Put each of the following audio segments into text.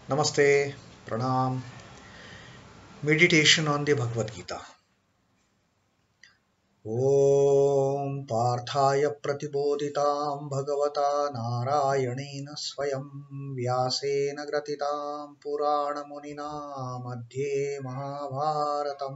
Namaste, Pranam. Meditation on the Bhagavad Gita. Om Parthaya Pratibodhitam Bhagavata Narayanena Swayam Vyasena Gratitam Purana Munina Madhye Mahabharatam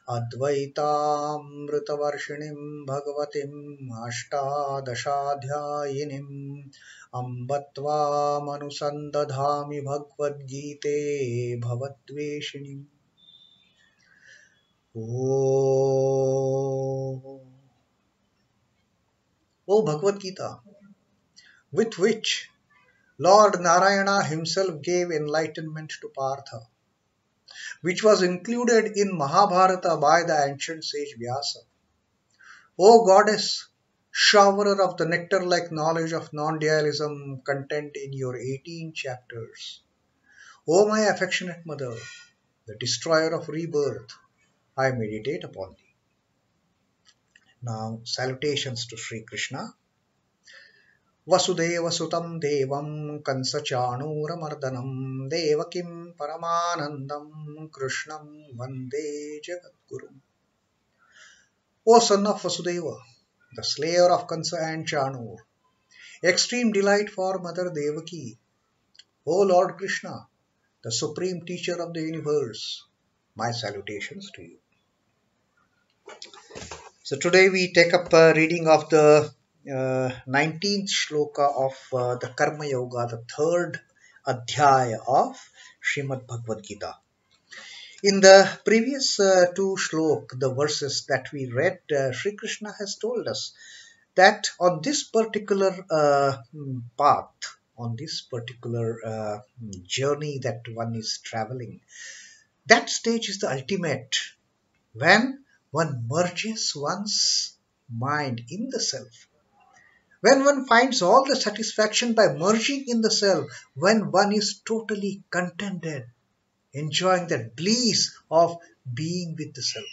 Advaitam Ritavarshinim Bhagavatim Ashtadashadhyayinim Ambatva Manusandadhami Bhagavad Gite Bhavatveshinim. O Bhagavad Gita, with which Lord Narayana himself gave enlightenment to Partha, which was included in Mahabharata by the ancient sage Vyasa. O Goddess, showerer of the nectar-like knowledge of non-dualism contained in your 18 chapters. O my affectionate mother, the destroyer of rebirth, I meditate upon thee. Now, salutations to Sri Krishna. Vasudeva Sutam Devam Kansachanuramardanam Devakim Paramanandam Krishnam Vande Jagadgurum. O son of Vasudeva, the slayer of Kansa and Chanur, extreme delight for Mother Devaki. O Lord Krishna, the supreme teacher of the universe, my salutations to you. So today we take up a reading of the 19th shloka of the Karma Yoga, the third adhyaya of Srimad Bhagavad Gita. In the previous two shlok, the verses that we read, Sri Krishna has told us that on this particular path, on this particular journey that one is traveling, that stage is the ultimate, when one merges one's mind in the self. When one finds all the satisfaction by merging in the self, when one is totally contented, enjoying the bliss of being with the self.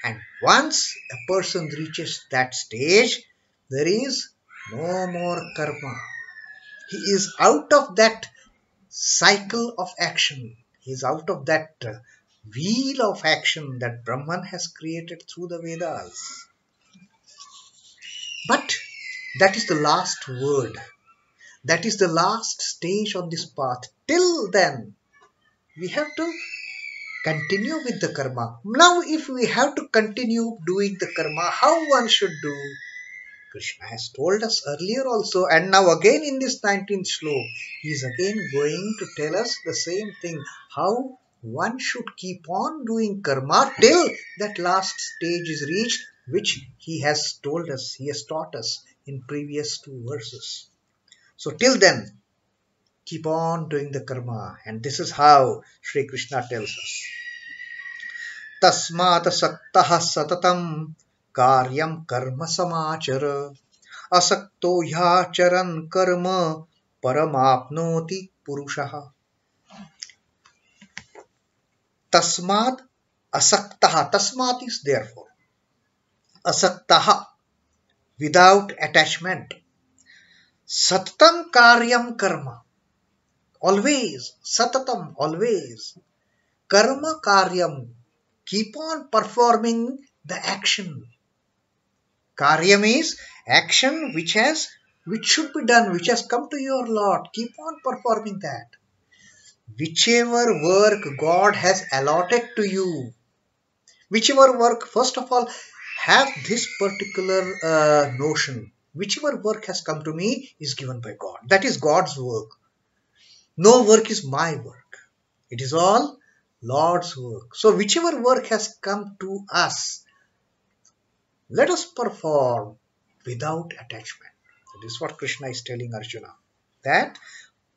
And once a person reaches that stage, there is no more karma. He is out of that cycle of action. He is out of that wheel of action that Brahman has created through the Vedas. But that is the last word. That is the last stage on this path. Till then, we have to continue with the karma. Now, if we have to continue doing the karma, how one should do? Krishna has told us earlier also, and now again in this 19th slok, he is again going to tell us the same thing, how one should keep on doing karma till that last stage is reached, which he has told us, he has taught us in previous two verses. So till then, keep on doing the karma, and this is how Sri Krishna tells us. Tasmād asaktaḥ satataṁ kāryaṁ karma samāchara asakto hyācharan karma param āpnoti pūruṣhaḥ. Tasmād asaktaḥ. Tasmād is therefore. Asaktaḥ, without attachment. Satataṁ kāryaṁ karma. Always. Satataṁ, always. Karma kāryaṁ. Keep on performing the action. Kāryaṁ is action which should be done, which has come to your lot. Keep on performing that. Whichever work God has allotted to you, whichever work, first of all, have this particular notion. Whichever work has come to me is given by God. That is God's work. No work is my work. It is all Lord's work. So whichever work has come to us, let us perform without attachment. This is what Krishna is telling Arjuna. That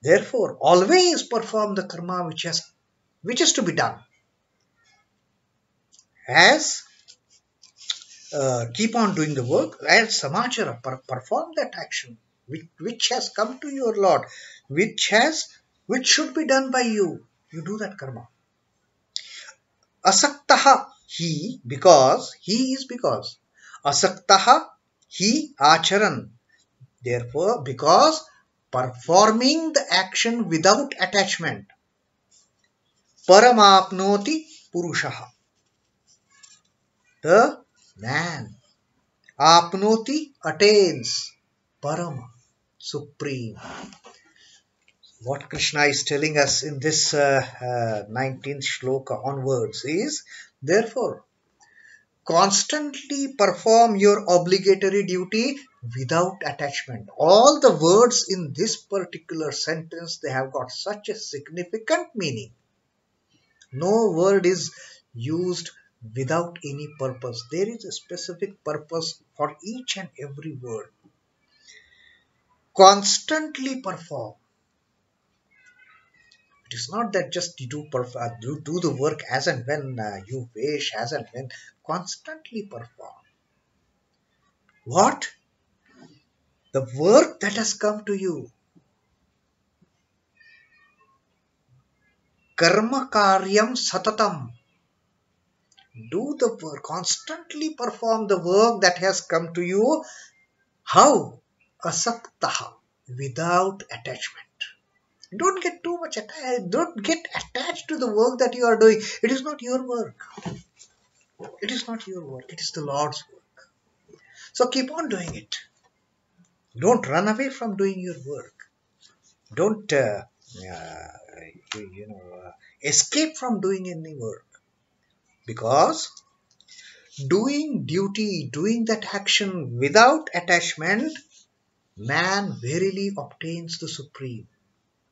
therefore always perform the karma which is to be done. As keep on doing the work, as samāchara, perform that action which has come to your Lord, which should be done by you. You do that karma. Asaktaḥ, he, because. Asaktaḥ, he, hyācharan. Therefore, because performing the action without attachment. Param āpnoti pūruṣhaḥ. The man. Āpnoti attains. Param, supreme. What Krishna is telling us in this 19th shloka onwards is, therefore, constantly perform your obligatory duty without attachment. All the words in this particular sentence, they have got such a significant meaning. No word is used without any purpose. There is a specific purpose for each and every word. Constantly perform. It is not that just you do the work as and when you wish, as and when. Constantly perform. What? The work that has come to you. Karma kāryaṁ satataṁ. Do the work. Constantly perform the work that has come to you. How? Asaktaḥ. Without attachment. Don't get too much attached. Don't get attached to the work that you are doing. It is not your work. It is not your work. It is the Lord's work. So keep on doing it. Don't run away from doing your work. Don't escape from doing any work. Because doing duty, doing that action without attachment, man verily obtains the supreme.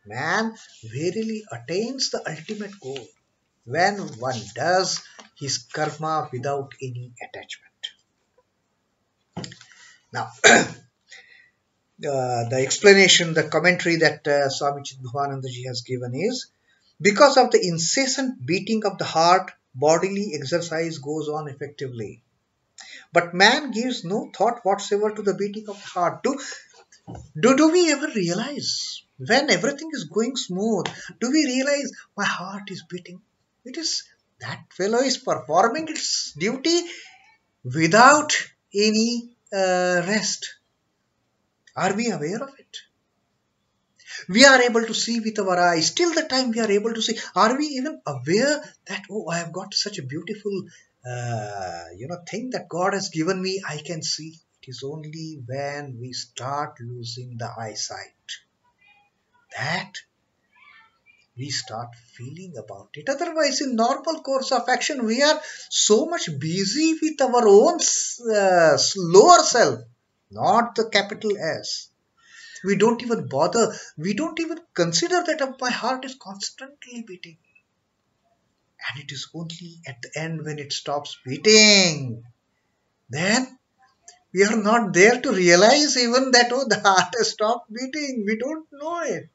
Man verily attains the ultimate goal when one does his karma without any attachment. Now, the explanation, the commentary that Swami Chidbhavananda ji has given is, because of the incessant beating of the heart, bodily exercise goes on effectively. But man gives no thought whatsoever to the beating of the heart. Do we ever realize, when everything is going smooth, do we realize my heart is beating? It is, that fellow is performing its duty without any rest. Are we aware of it? We are able to see with our eyes. Till the time we are able to see, are we even aware that, oh, I have got such a beautiful thing that God has given me, I can see. It is only when we start losing the eyesight that we start feeling about it. Otherwise, in normal course of action, we are so much busy with our own lower self, not the capital S. We don't even bother. We don't even consider that my heart is constantly beating. And it is only at the end when it stops beating, then we are not there to realize even that, oh, the heart has stopped beating. We don't know it.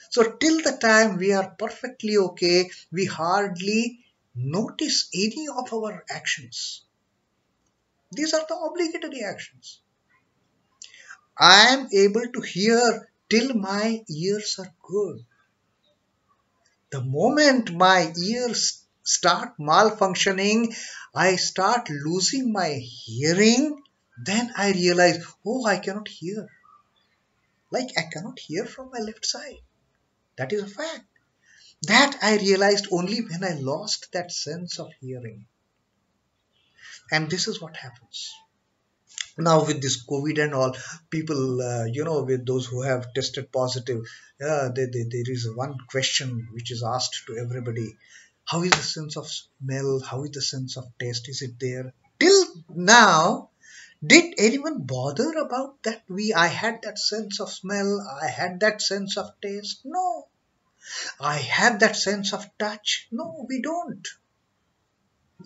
So till the time we are perfectly okay, we hardly notice any of our actions. These are the obligatory actions. I am able to hear till my ears are good. The moment my ears start malfunctioning, I start losing my hearing, then I realize, oh, I cannot hear. Like I cannot hear from my left side. That is a fact. That I realized only when I lost that sense of hearing. And this is what happens. Now with this COVID and all, people, with those who have tested positive, there is one question which is asked to everybody. How is the sense of smell? How is the sense of taste? Is it there? Till now, did anyone bother about that? I had that sense of smell. I had that sense of taste. No. I have that sense of touch. No, we don't.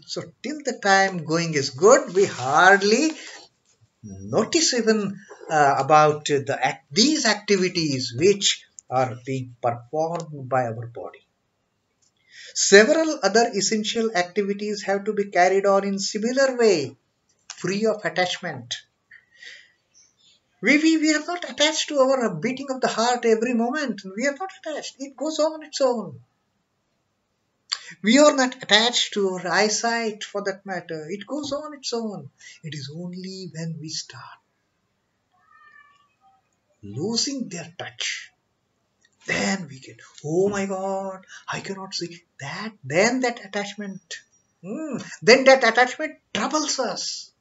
So till the time going is good, we hardly notice even about these activities which are being performed by our body. Several other essential activities have to be carried on in similar way, free of attachment. We are not attached to our beating of the heart every moment. We are not attached. It goes on its own. We are not attached to our eyesight for that matter. It goes on its own. It is only when we start losing their touch, then we get, oh my God, I cannot see that. Then that attachment, troubles us.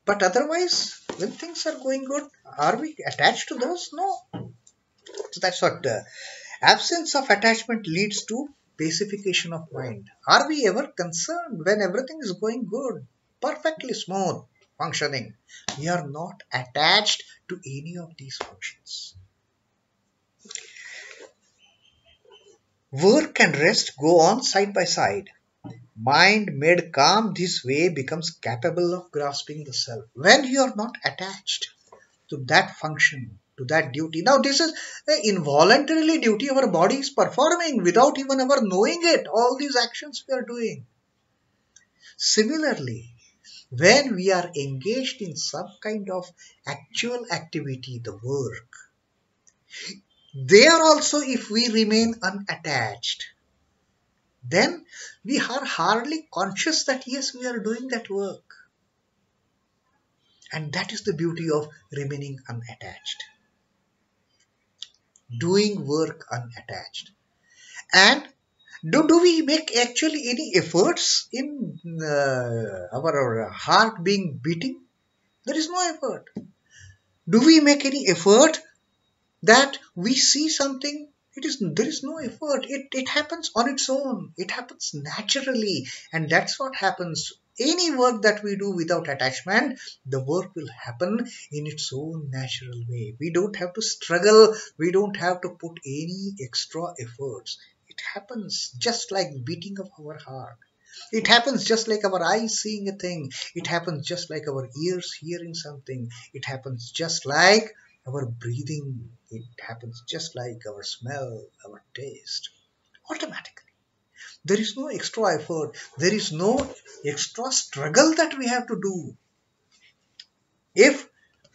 But otherwise, when things are going good, are we attached to those? No. So that's what absence of attachment leads to pacification of mind. Are we ever concerned when everything is going good, perfectly smooth, functioning? We are not attached to any of these functions. Work and rest go on side by side. Mind made calm this way becomes capable of grasping the self. When you are not attached to that function, to that duty. Now this is an involuntarily duty our body is performing without even ever knowing it. All these actions we are doing. Similarly, when we are engaged in some kind of actual activity, the work, there also if we remain unattached, then we are hardly conscious that yes, we are doing that work. And that is the beauty of remaining unattached. Doing work unattached. And do we make actually any efforts in our heart being beating? There is no effort. Do we make any effort that we see something? There is no effort. It happens on its own. It happens naturally. And that's what happens. Any work that we do without attachment, the work will happen in its own natural way. We don't have to struggle. We don't have to put any extra efforts. It happens just like beating of our heart. It happens just like our eyes seeing a thing. It happens just like our ears hearing something. It happens just like our breathing. It happens just like our smell, our taste. Automatically. There is no extra effort. There is no extra struggle that we have to do if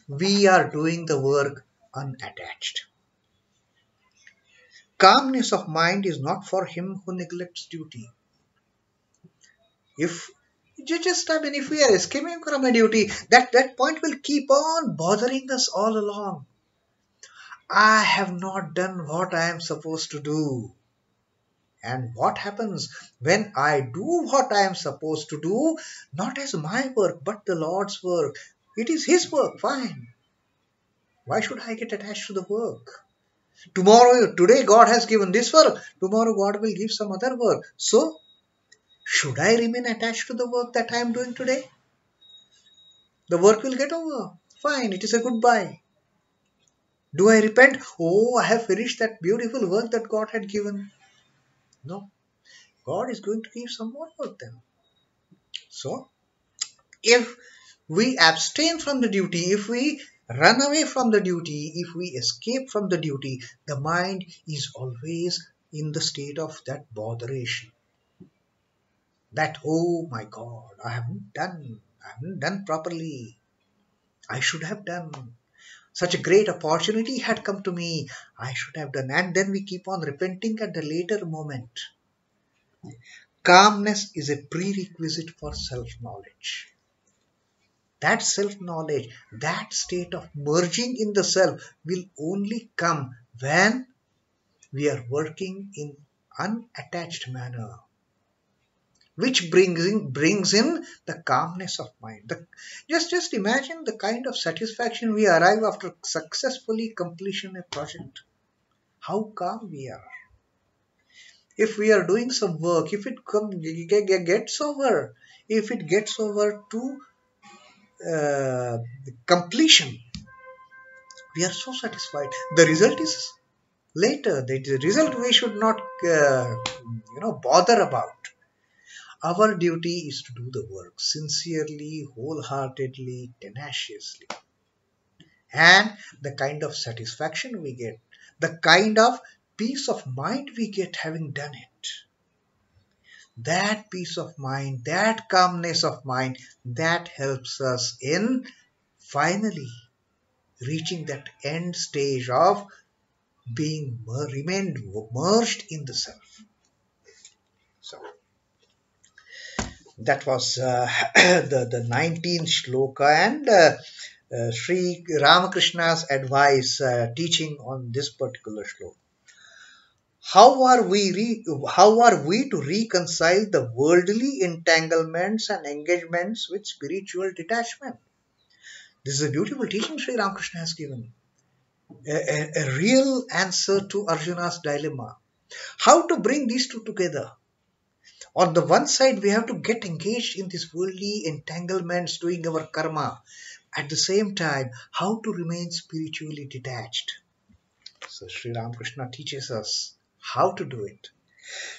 we are doing the work unattached. Calmness of mind is not for him who neglects duty. If we are escaping from a duty, that point will keep on bothering us all along. I have not done what I am supposed to do. And what happens when I do what I am supposed to do, not as my work, but the Lord's work? It is His work, fine. Why should I get attached to the work? Today God has given this work, tomorrow God will give some other work. So, should I remain attached to the work that I am doing today? The work will get over. Fine, it is a goodbye. Do I repent? Oh, I have finished that beautiful work that God had given. No. God is going to give some more work then. So, if we abstain from the duty, if we run away from the duty, if we escape from the duty, the mind is always in the state of that botheration. That, oh my God, I haven't done properly. I should have done. Such a great opportunity had come to me. I should have done. And then we keep on repenting at the later moment. Calmness is a prerequisite for self-knowledge. That self-knowledge, that state of merging in the self will only come when we are working in unattached manner, which brings in the calmness of mind. Just imagine the kind of satisfaction we arrive after successfully completion a project. How calm we are. If we are doing some work, if it gets over to completion, we are so satisfied. The result is later. The result we should not bother about. Our duty is to do the work sincerely, wholeheartedly, tenaciously. And the kind of satisfaction we get, the kind of peace of mind we get having done it, that peace of mind, that calmness of mind, that helps us in finally reaching that end stage of being remained merged in the self. So that was the 19th shloka, and Sri Ramakrishna's advice, teaching on this particular shloka. How are we to reconcile the worldly entanglements and engagements with spiritual detachment? This is a beautiful teaching Sri Ramakrishna has given. A real answer to Arjuna's dilemma. How to bring these two together? On the one side, we have to get engaged in these worldly entanglements, doing our karma. At the same time, how to remain spiritually detached. So Sri Ramakrishna teaches us how to do it.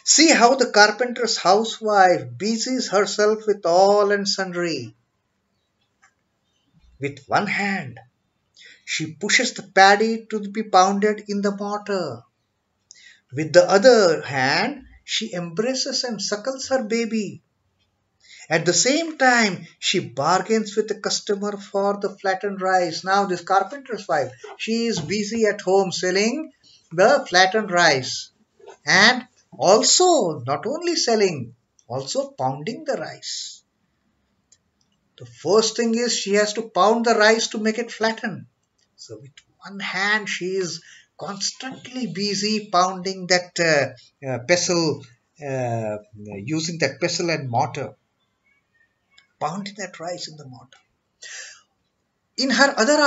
See how the carpenter's housewife busies herself with all and sundry. With one hand, she pushes the paddy to be pounded in the mortar. With the other hand, she embraces and suckles her baby. At the same time, she bargains with the customer for the flattened rice. Now, this carpenter's wife, she is busy at home selling the flattened rice. And also, not only selling, also pounding the rice. The first thing is she has to pound the rice to make it flatten. So with one hand, she is constantly busy pounding that pestle, using that pestle and mortar. Pounding that rice in the mortar. In her other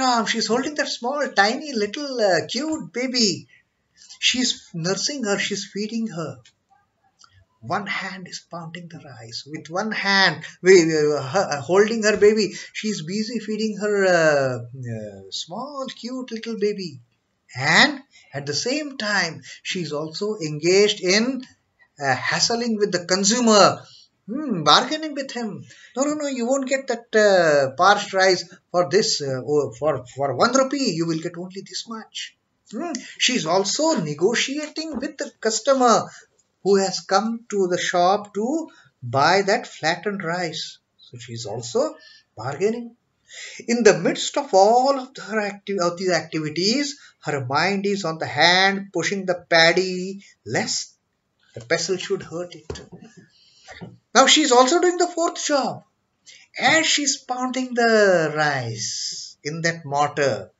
arm, she's holding that small, tiny, little, cute baby. She's nursing her, she's feeding her. One hand is pounding the rice. With one hand, holding her baby, she's busy feeding her small, cute little baby. And at the same time, she's also engaged in hassling with the consumer. Bargaining with him. No, you won't get that parched rice for this. For 1 rupee, you will get only this much. She's also negotiating with the customer who has come to the shop to buy that flattened rice. So she's also bargaining. In the midst of all of these activities, her mind is on the hand pushing the paddy lest the pestle should hurt it. Now she's also doing the fourth job. As she's pounding the rice in that mortar,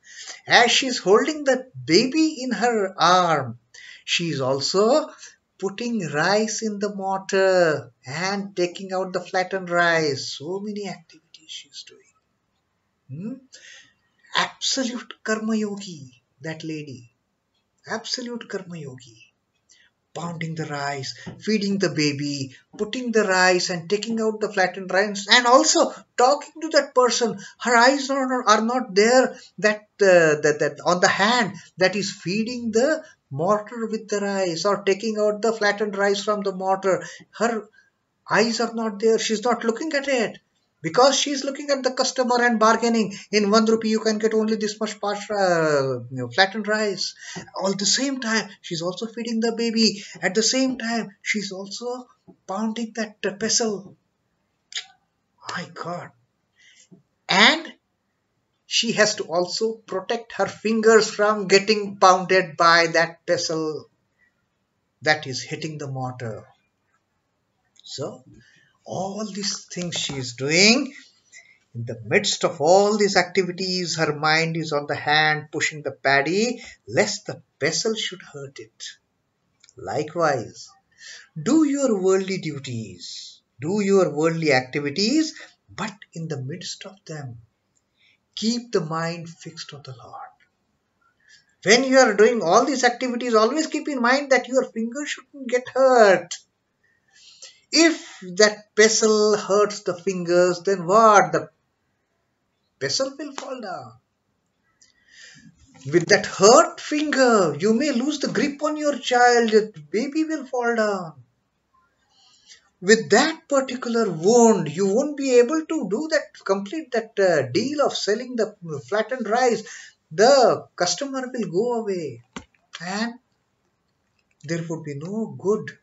as she's holding that baby in her arm, she's also putting rice in the mortar and taking out the flattened rice. So many activities she's doing. Absolute karma yogi, that lady. Absolute karma yogi. Pounding the rice, feeding the baby, putting the rice and taking out the flattened rice, and also talking to that person. Her eyes are not there that on the hand that is feeding the mortar with the rice or taking out the flattened rice from the mortar. Her eyes are not there. She's not looking at it. Because she's looking at the customer and bargaining. In 1 rupee, you can get only this much flattened rice. All the same time, she's also feeding the baby. At the same time, she's also pounding that pestle. My God. And she has to also protect her fingers from getting pounded by that pestle that is hitting the mortar. So, all these things she is doing. In the midst of all these activities, her mind is on the hand pushing the paddy, lest the pestle should hurt it. Likewise, do your worldly duties, do your worldly activities, but in the midst of them, keep the mind fixed on the Lord. When you are doing all these activities, always keep in mind that your fingers shouldn't get hurt. If that pestle hurts the fingers, then what? The pestle will fall down. With that hurt finger, you may lose the grip on your child. The baby will fall down. With that particular wound, you won't be able to do that, complete that deal of selling the flattened rice. The customer will go away. And there would be no good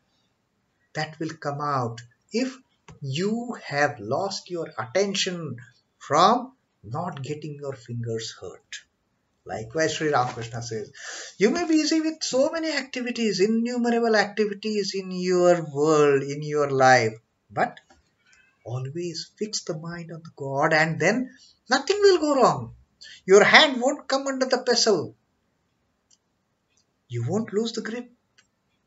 that will come out if you have lost your attention from not getting your fingers hurt. Likewise, Sri Ramakrishna says, you may be busy with so many activities, innumerable activities in your world, in your life. But Always fix the mind on the God, and then nothing will go wrong. Your hand won't come under the pestle. You won't lose the grip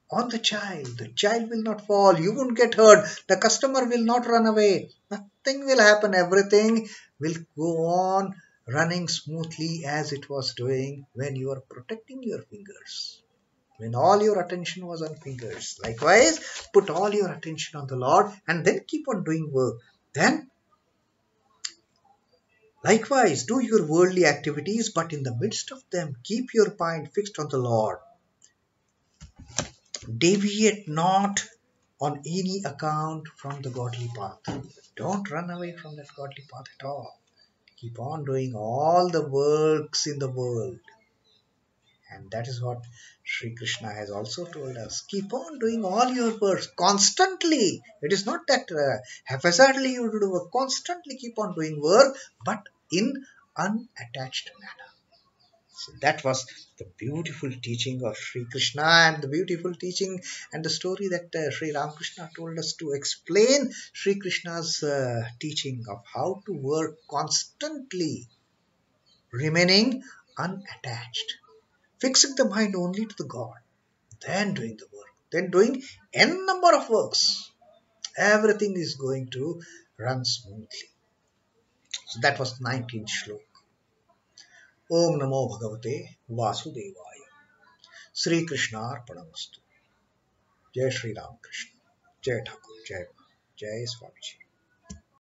on the child. The child will not fall. You won't get hurt. The customer will not run away. Nothing will happen. Everything will go on running smoothly as it was doing when you are protecting your fingers. When all your attention was on fingers. Likewise, put all your attention on the Lord and then keep on doing work. Then, likewise, do your worldly activities, but in the midst of them, keep your mind fixed on the Lord. Deviate not on any account from the godly path. Don't run away from that godly path at all. Keep on doing all the works in the world. And that is what Sri Krishna has also told us. Keep on doing all your works constantly. It is not that haphazardly you do work. Constantly keep on doing work, but in unattached manner. So that was the beautiful teaching of Sri Krishna, and the beautiful teaching and the story that Sri Ramakrishna told us to explain Sri Krishna's teaching of how to work constantly, remaining unattached, fixing the mind only to the God, then doing the work, then doing n number of works. Everything is going to run smoothly. So that was 19th shloka. Om Namo Bhagavate Vasudevaya. Sri Krishna Arpanamastu. Jai Sri Ram Krishna. Jai Thakur. Jai Swami.